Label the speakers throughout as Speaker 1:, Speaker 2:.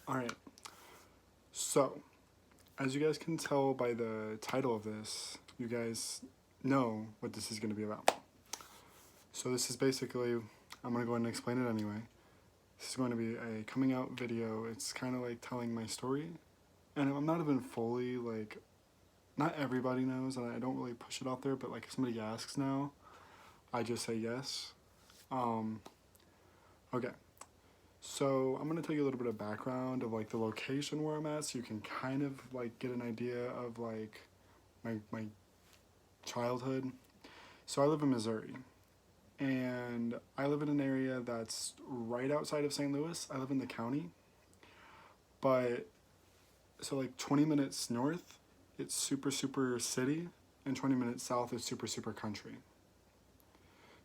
Speaker 1: Alright, so as you guys can tell by the title of this, you guys know what this is going to be about. So this is basically, I'm going to go ahead and explain it anyway. This is going to be a coming out video. It's kind of like telling my story. And I'm not even fully, like, not everybody knows, and I don't really push it out there, but like if somebody asks now, I just say yes. Um, okay. So I'm gonna tell you a little bit of background of like the location where I'm at, so you can kind of like get an idea of like my childhood. So I live in Missouri, and I live in an area that's right outside of St. Louis. I live in the county, but so like 20 minutes north, it's super city, and 20 minutes south is super country.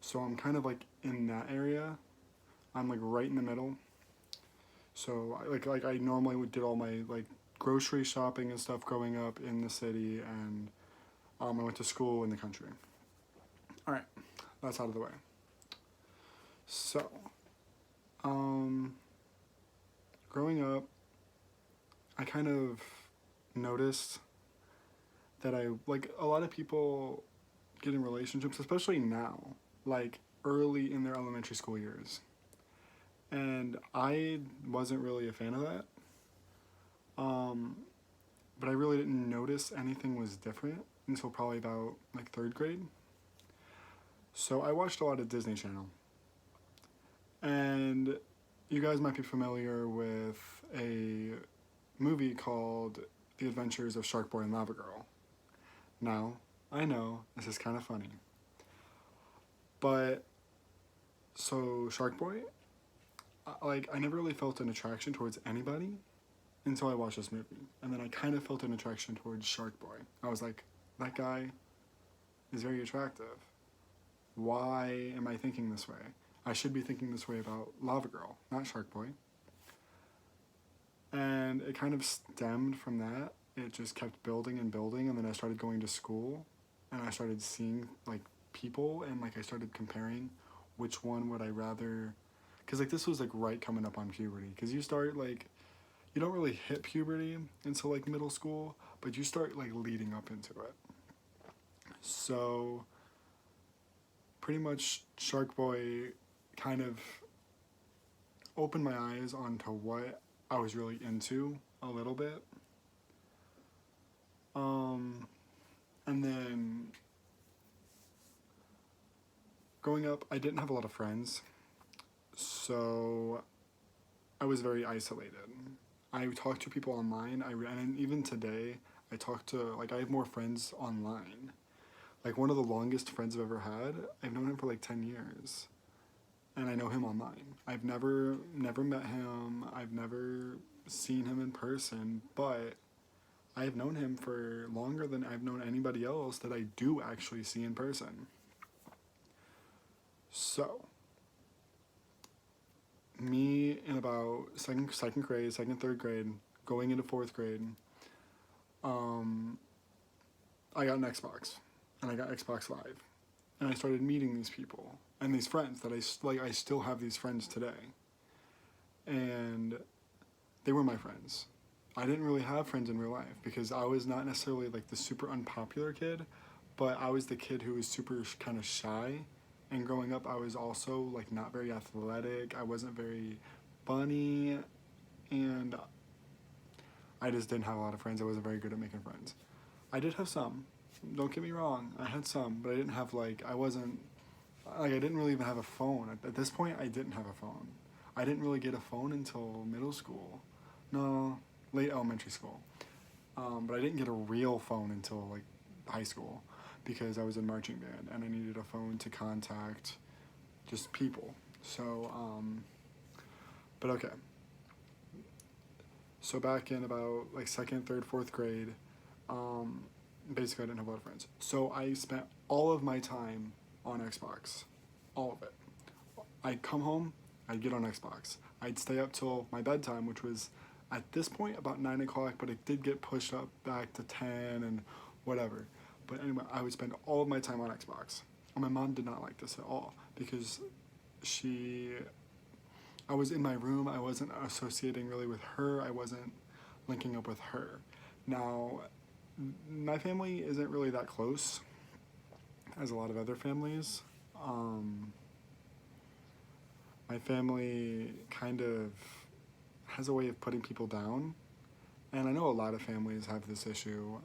Speaker 1: So I'm kind of like in that area. I'm like right in the middle. So like I normally did all my like grocery shopping and stuff growing up in the city, and I went to school in the country. All right, that's out of the way. So, um, growing up, I kind of noticed that I like a lot of people get in relationships, especially now, like early in their elementary school years, and I wasn't really a fan of that. Um, but I really didn't notice anything was different until probably about like third grade. So I watched a lot of Disney Channel, and you guys might be familiar with a movie called The Adventures of Shark Boy and Lava Girl. Now, I know this is kind of funny, but so Shark Boy, like I never really felt an attraction towards anybody until I watched this movie, and then I kind of felt an attraction towards Shark Boy. I was like, that guy is very attractive. Why am I thinking this way? I should be thinking this way about Lava Girl, not Shark Boy. And it kind of stemmed from that. It just kept building and building, and then I started going to school, and I started seeing like people, and like I started comparing which one would I rather, because like this was like right coming up on puberty, because you start like you don't really hit puberty until like middle school, but you start like leading up into it. So pretty much Shark Boy kind of opened my eyes onto what I was really into a little bit. Um, and then growing up, I didn't have a lot of friends, so I was very isolated. I talked to people online. And even today, I talk to like I have more friends online. Like one of the longest friends I've ever had, I've known him for like 10 years, and I know him online. I've never met him. I've never seen him in person, but I've known him for longer than I've known anybody else that I do actually see in person. So, me in about second grade, third grade, going into fourth grade, um, I got an Xbox, and I got Xbox Live, and I started meeting these people and these friends that I still have these friends today, and they were my friends. I didn't really have friends in real life because I was not necessarily like the super unpopular kid, but I was the kid who was super kind of shy. And growing up, I was also like not very athletic. I wasn't very funny, and I just didn't have a lot of friends. I wasn't very good at making friends. I did have some. Don't get me wrong. I had some, but I didn't have like I wasn't like I didn't really even have a phone. At this point, I didn't have a phone. I didn't really get a phone until middle school. No, late elementary school. But I didn't get a real phone until like high school because I was in marching band and I needed a phone to contact just people. So, but okay. So back in about like second, third, fourth grade, um, basically I didn't have a lot of friends. So I spent all of my time on Xbox, all of it. I'd come home, I'd get on Xbox. I'd stay up till my bedtime, which was at this point about 9 o'clock, but it did get pushed up back to 10 and whatever. But anyway, I would spend all of my time on Xbox. And my mom did not like this at all because she I was in my room. I wasn't associating really with her. I wasn't linking up with her. Now, my family isn't really that close as a lot of other families. My family kind of has a way of putting people down, and I know a lot of families have this issue,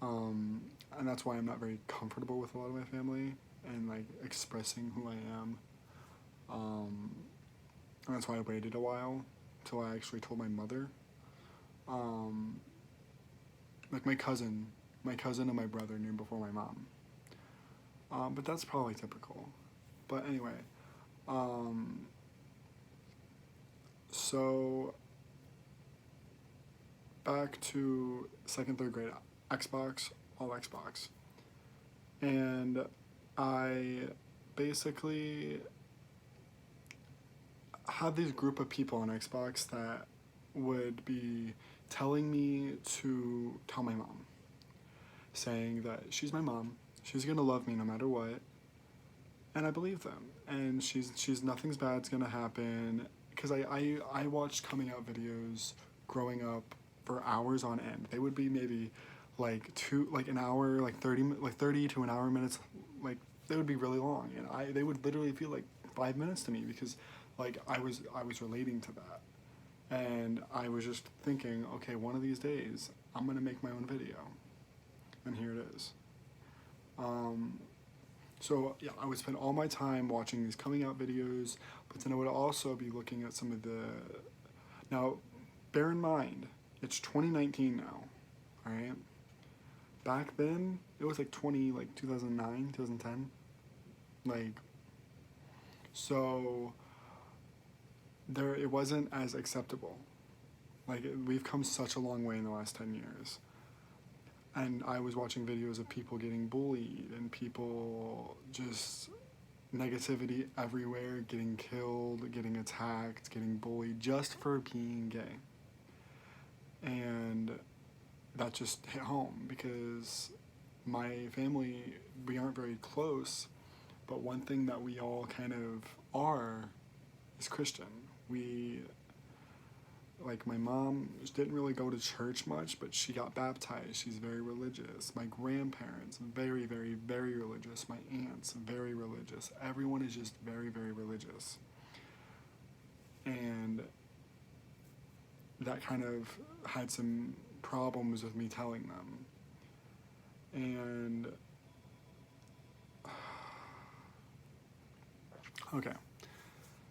Speaker 1: and that's why I'm not very comfortable with a lot of my family and like expressing who I am. And that's why I waited a while till I actually told my mother. Like my cousin and my brother knew before my mom. But that's probably typical. But anyway, so back to second, third grade, Xbox, all Xbox. And I basically had this group of people on Xbox that would be telling me to tell my mom, saying that she's my mom, she's gonna love me no matter what, and I believe them, and she's nothing's bad's gonna happen, because I watched coming out videos growing up for hours on end. They would be maybe like an hour, like 30 to an hour minutes, like they would be really long, and they would literally feel like 5 minutes to me, because like I was relating to that. And I was just thinking, okay, one of these days I'm gonna make my own video, and here it is. So yeah, I would spend all my time watching these coming out videos, but then I would also be looking at some of the. Now, bear in mind, it's 2019 now, all right. Back then, it was like 2009, 2010, like. So. It wasn't as acceptable. Like, we've come such a long way in the last 10 years. And I was watching videos of people getting bullied and people just negativity everywhere, getting killed, getting attacked, getting bullied just for being gay. And that just hit home because my family, we aren't very close, but one thing that we all kind of are is Christian. Like my mom didn't really go to church much, but she got baptized. She's very religious. My grandparents, very, very, very religious. My aunts, very religious. Everyone is just very, very religious. And that kind of had some problems with me telling them. And okay,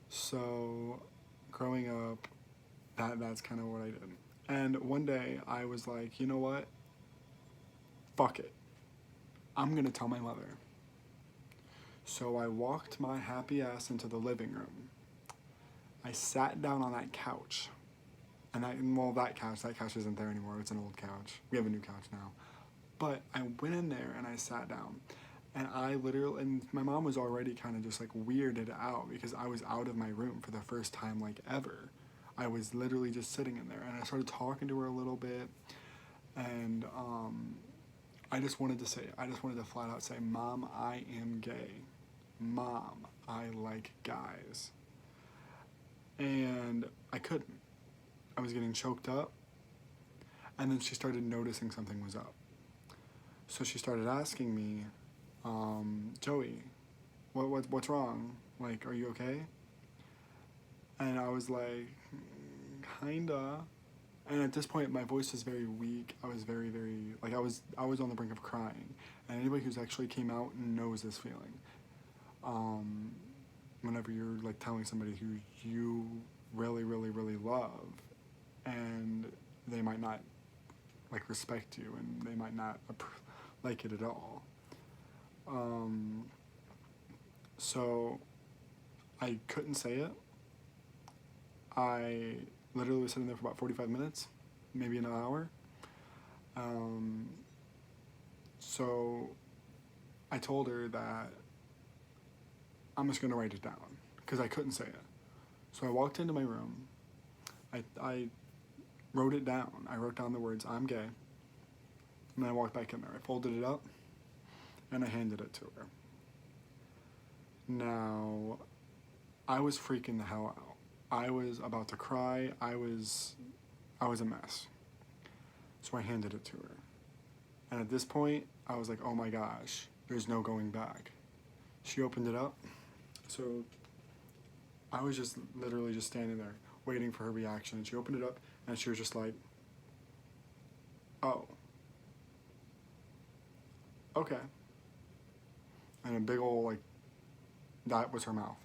Speaker 1: so growing up, that's kind of what I did. And one day I was like, you know what? Fuck it. I'm gonna tell my mother. So I walked my happy ass into the living room. I sat down on that couch. And that couch isn't there anymore. It's an old couch. We have a new couch now. But I went in there and I sat down. And and my mom was already kind of just like weirded out because I was out of my room for the first time like ever. I was literally just sitting in there, and I started talking to her a little bit, and I just wanted to flat out say, Mom, I am gay. Mom, I like guys. And I couldn't. I was getting choked up, and then she started noticing something was up. So she started asking me, Joey, what's wrong? Like, are you okay? And I was like, kinda. And at this point, my voice was very weak. I was very, very, like, I was on the brink of crying. And anybody who's actually came out knows this feeling. Whenever you're, like, telling somebody who you really, really, really love, and they might not, like, respect you, and they might not like it at all. So I couldn't say it. I literally was sitting there for about 45 minutes, maybe an hour. So I told her that I'm just gonna write it down because I couldn't say it. So I walked into my room. I wrote it down. I wrote down the words, I'm gay. And then I walked back in there. I folded it up and I handed it to her. Now, I was freaking the hell out. I was about to cry. I was a mess. So I handed it to her. And at this point, I was like, oh my gosh, there's no going back. She opened it up. So I was just literally just standing there waiting for her reaction. And she opened it up and she was just like, oh, okay. And a big old, like, that was her mouth.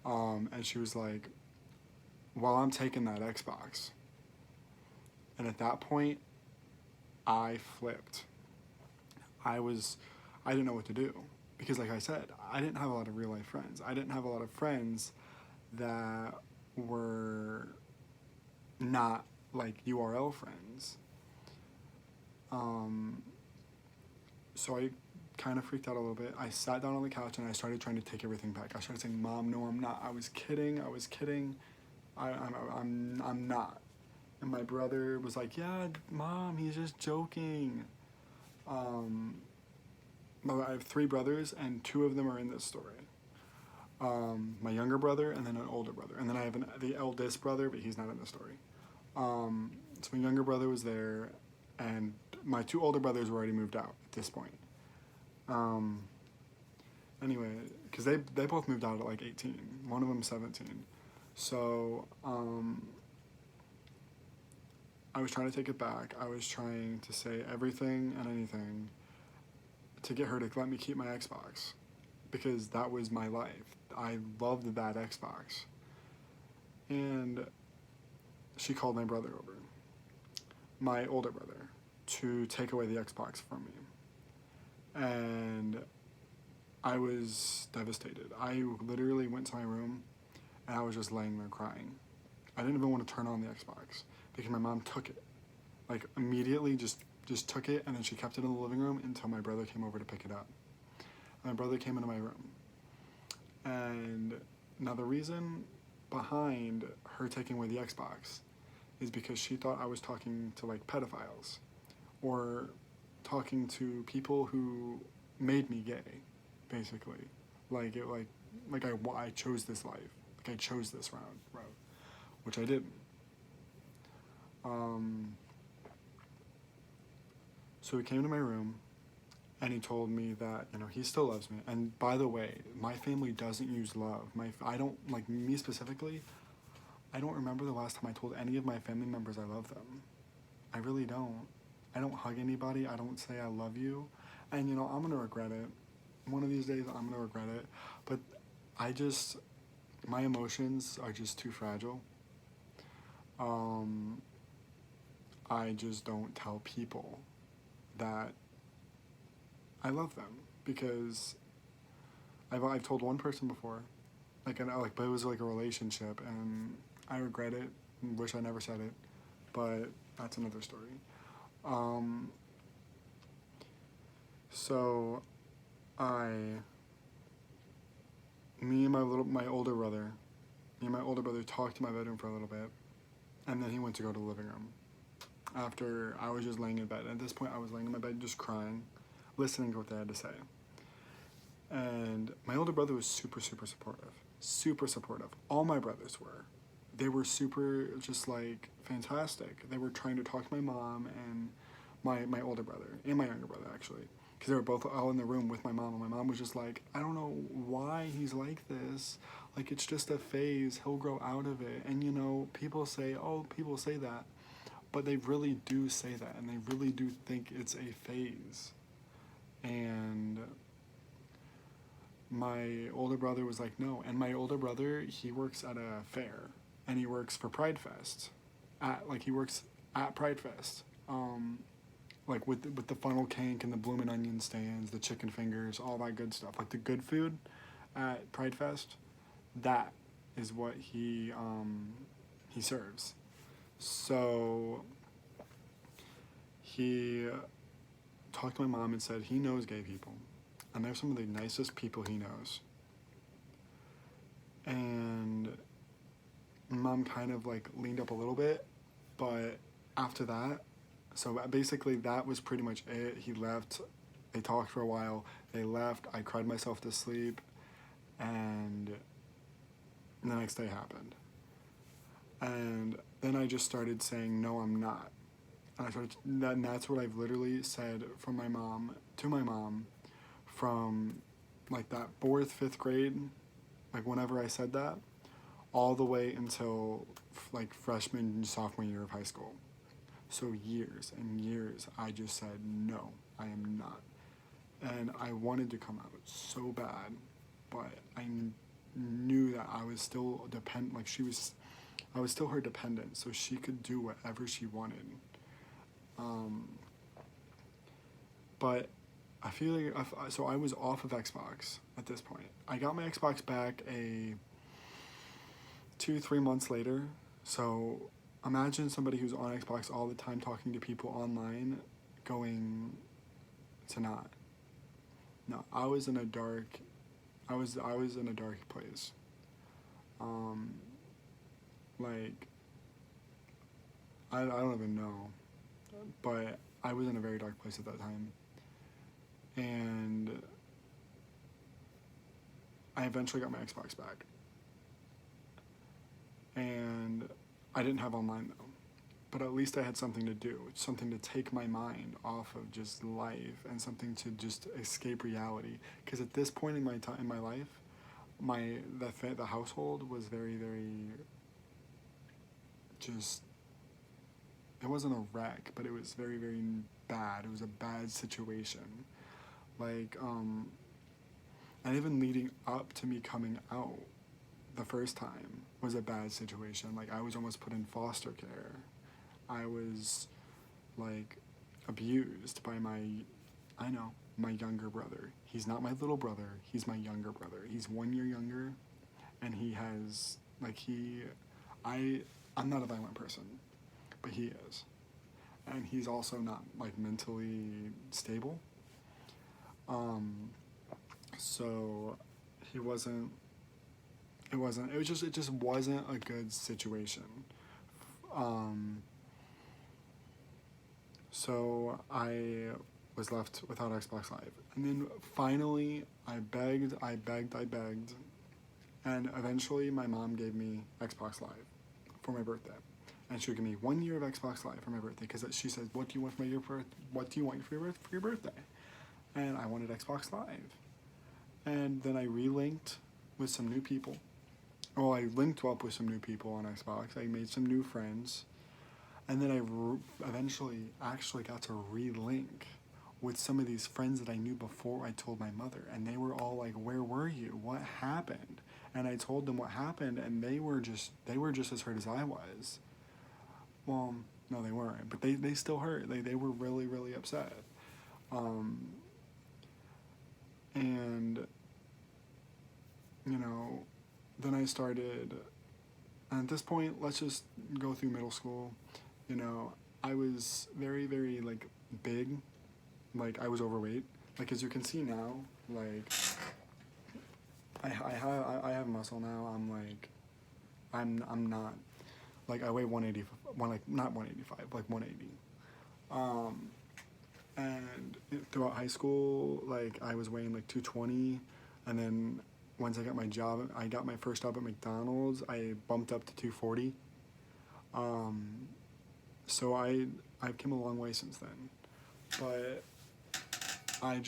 Speaker 1: And she was like, well, I'm taking that Xbox. And at that point, I flipped. I didn't know what to do. Because like I said, I didn't have a lot of real life friends. I didn't have a lot of friends that were not like URL friends. So I kind of freaked out a little bit. I sat down on the couch and I started trying to take everything back. I started saying, Mom, no, I'm not. I was kidding. I'm not. And my brother was like, yeah, Mom, he's just joking. I have 3 brothers and 2 of them are in this story. My younger brother and then an older brother. And then I have the eldest brother, but he's not in the story. So my younger brother was there and my 2 older brothers were already moved out at this point. Anyway, because they both moved out at like 18. One of them 17. So, I was trying to take it back. I was trying to say everything and anything to get her to let me keep my Xbox. Because that was my life. I loved that Xbox. And she called my brother over, my older brother, to take away the Xbox from me. And I was devastated. I literally went to my room and I was just laying there crying. I didn't even want to turn on the Xbox because my mom took it. Like immediately just took it and then she kept it in the living room until my brother came over to pick it up. My brother came into my room. And now the reason behind her taking away the Xbox is because she thought I was talking to like pedophiles or talking to people who made me gay, basically. I chose this life. Like I chose this route, which I didn't. So he came to my room and he told me that, he still loves me. And by the way, my family doesn't use love. I don't, like me specifically, I don't remember the last time I told any of my family members I love them. I really don't. I don't hug anybody. I don't say I love you. And, I'm going to regret it. One of these days, I'm going to regret it. But my emotions are just too fragile. I just don't tell people that I love them because I've told one person before, but it was like a relationship, and I regret it and wish I never said it, but that's another story. So me and my older brother talked to my bedroom for a little bit, and then he went to go to the living room. After I was just laying in bed. At this point, I was laying in my bed just crying, listening to what they had to say. And my older brother was super, super supportive. Super supportive. All my brothers were. They were super, just like, fantastic. They were trying to talk to my mom and my older brother, and my younger brother, actually. Because they were both all in the room with my mom, and my mom was just like, I don't know why he's like this. Like, it's just a phase. He'll grow out of it. And, people say that. But they really do say that, and they really do think it's a phase. And my older brother was like, no. And my older brother, he works at a fair, and he works for Pride Fest. He works at Pride Fest. With the funnel cake and the bloomin' onion stands, the chicken fingers, all that good stuff. Like the good food at Pride Fest, that is what he serves. So he talked to my mom and said he knows gay people, and they're some of the nicest people he knows. And mom kind of leaned up a little bit, but after that, so basically that was pretty much it. He left. They talked for a while. They left. I cried myself to sleep, and the next day happened. And then I just started saying, no, I'm not. And and that's what I've literally said from my mom to my mom from like that 4th, 5th grade, like whenever I said that, all the way until like freshman and sophomore year of high school. So years and years, I just said, no, I am not. And I wanted to come out so bad, but I knew that I was still like I was still her dependent, so she could do whatever she wanted. But I feel like, so I was off of Xbox at this point. I got my Xbox back 2-3 months later. So imagine somebody who's on Xbox all the time talking to people online going to not. No, I was in a dark place. Like I don't even know, but I was in a very dark place at that time. And I eventually got my Xbox back. And I didn't have online though. But at least I had something to do, something to take my mind off of just life and something to just escape reality. Because at this point in my life, the household was very, very just, it wasn't a wreck, but it was very, very bad. It was a bad situation. Like, and even leading up to me coming out the first time was a bad situation. Like, I was almost put in foster care. I was, like, abused by my younger brother. He's not my little brother. He's my younger brother. He's 1 year younger, and he has, like, I'm not a violent person, but he is. And he's also not, like, mentally stable. So it just wasn't a good situation. So I was left without Xbox Live. And then finally I begged, and eventually my mom gave me Xbox Live for my birthday. And she would give me 1 year of Xbox Live for my birthday, because she said, what do you want for your birthday? And I wanted Xbox Live. And then I relinked with some new people. Well, I linked up with some new people on Xbox. I made some new friends. And then I eventually actually got to relink with some of these friends that I knew before I told my mother. And they were all like, where were you? What happened? And I told them what happened, and they were just as hurt as I was. Well, no, they weren't, but they still hurt. They were really, really upset. And, then I started, and at this point, let's just go through middle school. I was very, very, like, big. Like, I was overweight. Like, as you can see now, like, I have muscle now. I'm not, like, I weigh 180, not 185, like 180. And throughout high school, like, I was weighing like 220, and then once I got my first job at McDonald's, I bumped up to 240. So I've come a long way since then, but I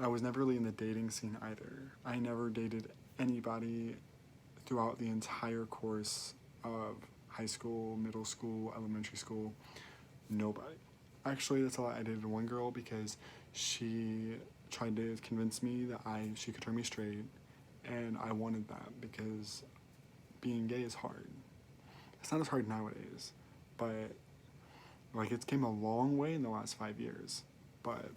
Speaker 1: was never really in the dating scene either. I never dated anybody throughout the entire course of high school, middle school, elementary school. Nobody. Actually, that's a lie. I dated one girl because she tried to convince me that she could turn me straight, and I wanted that because being gay is hard. It's not as hard nowadays, but like, it's came a long way in the last 5 years, but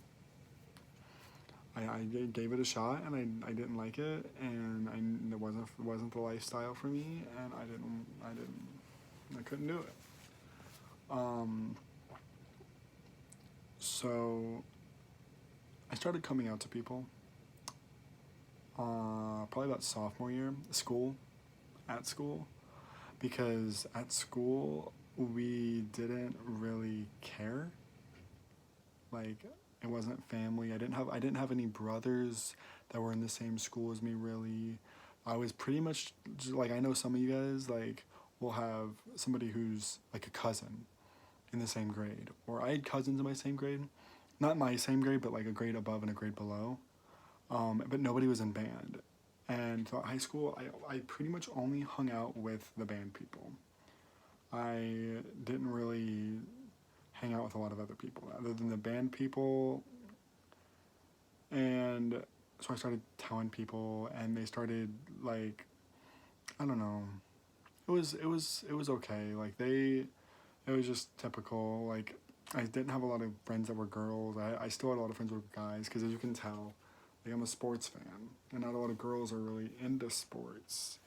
Speaker 1: I gave it a shot, and I didn't like it, and it wasn't the lifestyle for me, and I couldn't do it. So I started coming out to people probably about sophomore year at school, because at school we didn't really care. Like, It wasn't family. I didn't have any brothers that were in the same school as me really. I was pretty much just, like, I know some of you guys like will have somebody who's like a cousin in the same grade, or I had cousins in my same grade, not my same grade, but like a grade above and a grade below. But nobody was in band. And throughout high school, I pretty much only hung out with the band people. I didn't really hang out with a lot of other people other than the band people. And so I started telling people, and they started like, I don't know. It was okay. Like it was just typical. Like I didn't have a lot of friends that were girls. I still had a lot of friends with guys because, as you can tell, like I'm a sports fan, and not a lot of girls are really into sports.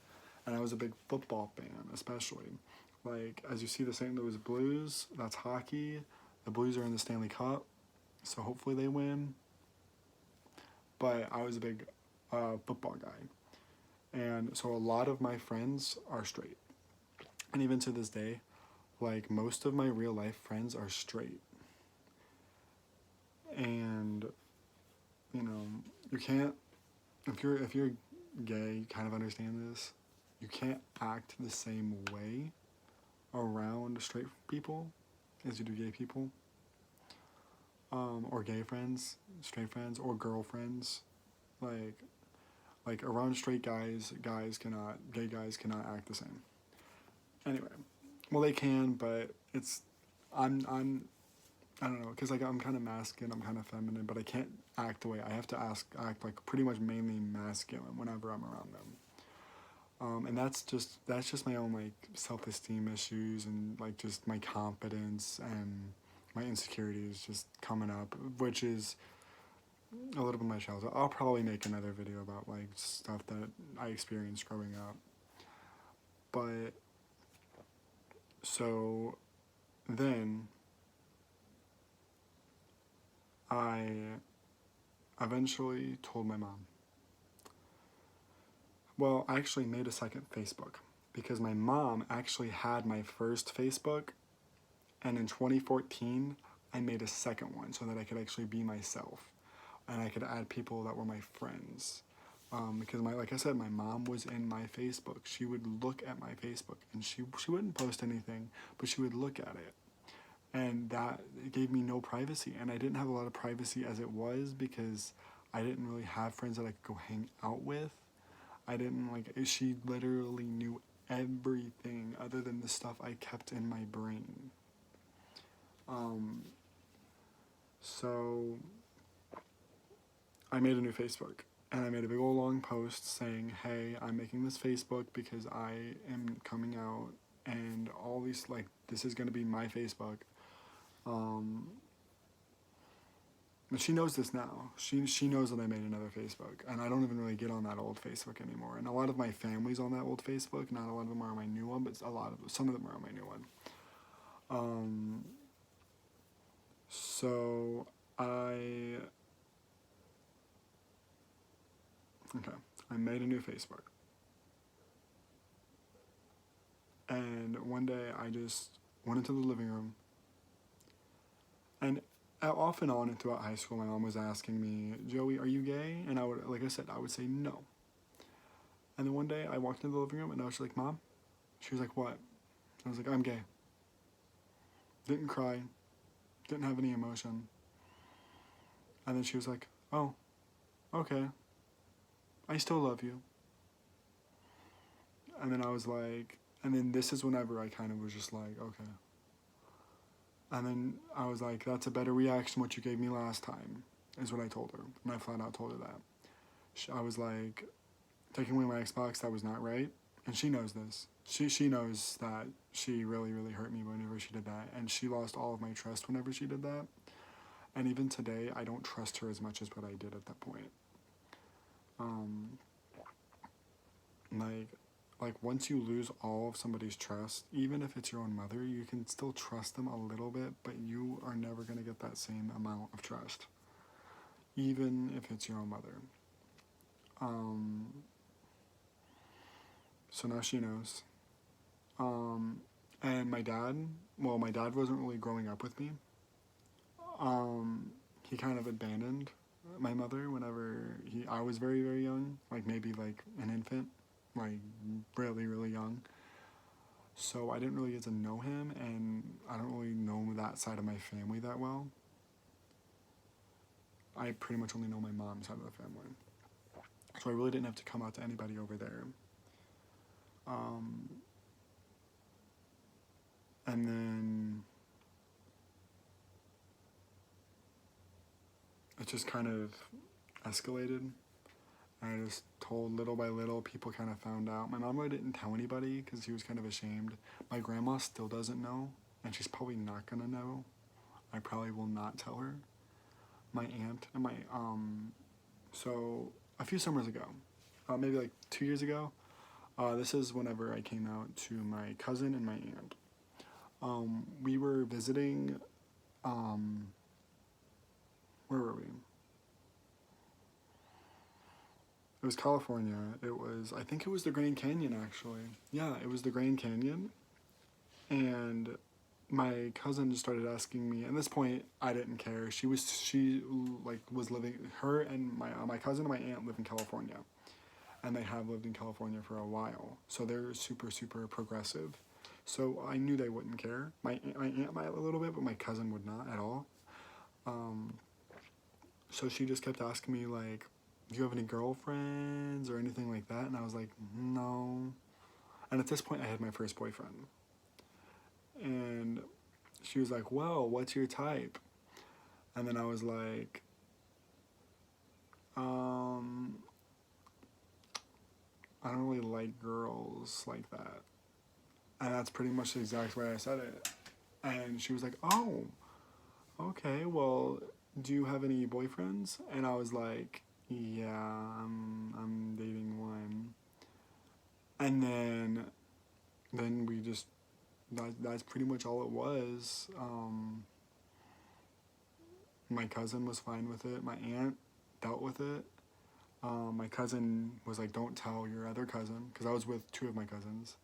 Speaker 1: And I was a big football fan, especially. Like as you see, the St. Louis Blues, that's hockey. The Blues are in the Stanley Cup, so hopefully they win. But I was a big football guy, and so a lot of my friends are straight, and even to this day, like most of my real life friends are straight. And you know, you can't, if you're gay, you kind of understand this. You can't act the same way around straight people as you do gay people, or gay friends, straight friends, or girlfriends. Like around straight guys, gay guys cannot act the same. Anyway, well they can, but I'm I don't know, cause like I'm kind of masculine, I'm kind of feminine, but I can't act the way I have to act like pretty much mainly masculine whenever I'm around them. And that's just my own like self-esteem issues, and like just my confidence and my insecurities just coming up, which is a little bit of my childhood. I'll probably make another video about like stuff that I experienced growing up. But so then I eventually told my mom. Well, I actually made a second Facebook because my mom actually had my first Facebook, and in 2014 I made a second one so that I could actually be myself and I could add people that were my friends. Because like I said, my mom was in my Facebook. She would look at my Facebook, and she wouldn't post anything, but she would look at it, and that gave me no privacy. And I didn't have a lot of privacy as it was because I didn't really have friends that I could go hang out with. I didn't like. She literally knew everything other than the stuff I kept in my brain. Um, so I made a new Facebook, and I made a big old long post saying, "Hey, I'm making this Facebook because I am coming out, and all these like this is gonna be my Facebook." Um, and she knows this now. She knows that I made another Facebook, and I don't even really get on that old Facebook anymore. And a lot of my family's on that old Facebook. Not a lot of them are on my new one, but some of them are on my new one. So I okay, I made a new Facebook, and one day I just went into the living room, and off and on and throughout high school, my mom was asking me, "Joey, are you gay?" And I would, like I said, I would say no. And then one day I walked into the living room and I was like, "Mom," she was like, "What?" I was like, "I'm gay." Didn't cry, didn't have any emotion. And then she was like, "Oh, okay. I still love you." And then I was like, and then this is whenever I kind of was just like, okay. And then I was like, "That's a better reaction what you gave me last time," is what I told her. And I flat out told her that. I was like, taking away my Xbox, that was not right. And she knows this. She knows that she really, really hurt me whenever she did that. And she lost all of my trust whenever she did that. And even today, I don't trust her as much as what I did at that point. Um, like, once you lose all of somebody's trust, even if it's your own mother, you can still trust them a little bit, but you are never going to get that same amount of trust, even if it's your own mother. So now she knows. And my dad, well, my dad wasn't really growing up with me. he kind of abandoned my mother whenever I was very, very young, like maybe like an infant, like really, really young. So I didn't really get to know him, and I don't really know that side of my family that well. I pretty much only know my mom's side of the family. So I really didn't have to come out to anybody over there. And then it just kind of escalated. I just told little by little, people kind of found out. My mom really didn't tell anybody because she was kind of ashamed. My grandma still doesn't know, and she's probably not gonna know. I probably will not tell her. My aunt and so a few summers ago, maybe like 2 years ago, this is whenever I came out to my cousin and my aunt. We were visiting, where were we? It was California. I think it was the Grand Canyon, actually. Yeah, it was the Grand Canyon. And my cousin started asking me. At this point, I didn't care. She was living. Her and my cousin and my aunt live in California, and they have lived in California for a while. So they're super, super progressive. So I knew they wouldn't care. My aunt might a little bit, but my cousin would not at all. So she just kept asking me, like, do you have any girlfriends or anything like that? And I was like, no. And at this point, I had my first boyfriend. And she was like, well, what's your type? And then I was like, I don't really like girls like that. And that's pretty much the exact way I said it. And she was like, oh, okay, well, do you have any boyfriends? And I was like, yeah, I'm dating one. And then we just, that's pretty much all it was. My cousin was fine with it. My aunt dealt with it. My cousin was like, don't tell your other cousin, because I was with two of my cousins.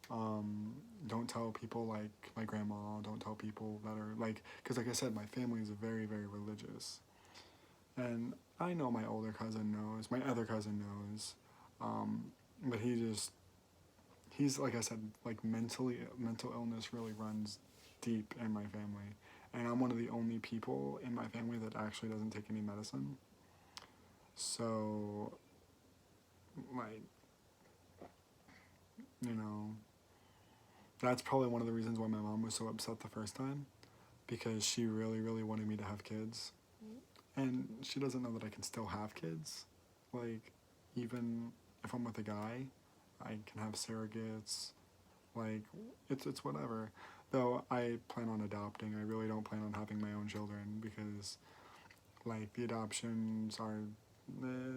Speaker 1: Don't tell people, like my grandma, don't tell people that are like, because like I said, my family is very, very religious. And I know my older cousin knows, my other cousin knows, but he's like I said, like mental illness really runs deep in my family. And I'm one of the only people in my family that actually doesn't take any medicine. So, like, you know, that's probably one of the reasons why my mom was so upset the first time, because she really, really wanted me to have kids. And she doesn't know that I can still have kids. Like, even if I'm with a guy, I can have surrogates. Like, it's whatever. Though I plan on adopting. I really don't plan on having my own children because, like, the adoptions are,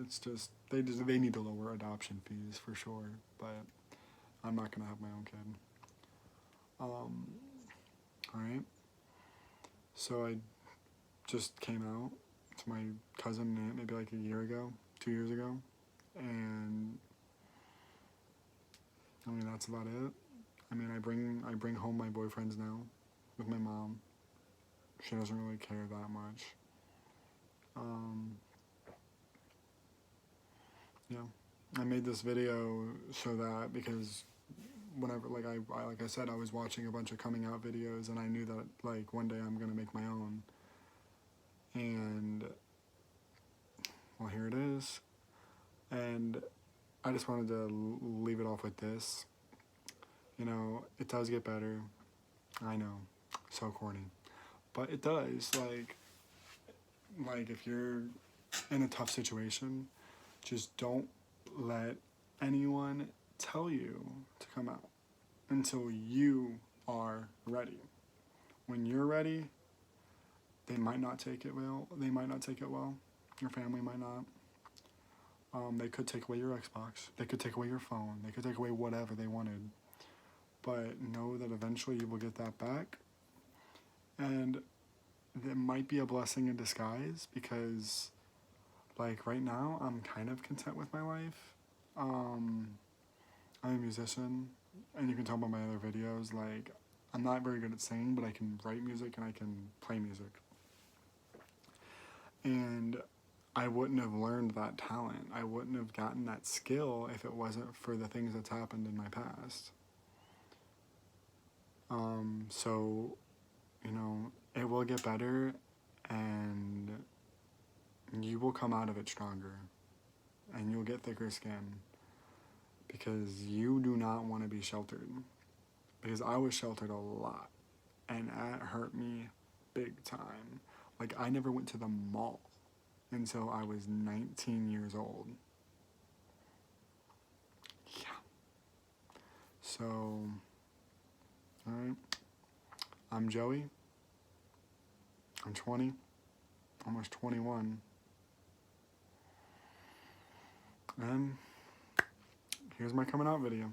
Speaker 1: it's just, they need to lower adoption fees for sure. But I'm not gonna have my own kid. Alright. So I just came out to my cousin maybe like a year ago, 2 years ago, and I mean that's about it. I mean I bring home my boyfriends now with my mom. She doesn't really care that much. Yeah, I made this video so that because whenever like I said, I was watching a bunch of coming out videos and I knew that like one day I'm gonna make my own. And well, here it is. And I just wanted to leave it off with this. You know, it does get better. I know, so corny, but it does. Like if you're in a tough situation, just don't let anyone tell you to come out until you are ready. When you're ready, they might not take it well. They might not take it well. Your family might not. They could take away your Xbox. They could take away your phone. They could take away whatever they wanted. But know that eventually you will get that back. And it might be a blessing in disguise because, like, right now, I'm kind of content with my life. I'm a musician, and you can tell by my other videos, like, I'm not very good at singing, but I can write music and I can play music. And I wouldn't have learned that talent. I wouldn't have gotten that skill if it wasn't for the things that's happened in my past. So, you know, it will get better and you will come out of it stronger and you'll get thicker skin because you do not want to be sheltered. Because I was sheltered a lot and that hurt me big time. Like, I never went to the mall until I was 19 years old. Yeah. So, alright. I'm Joey. I'm 20. Almost 21. And here's my coming out video.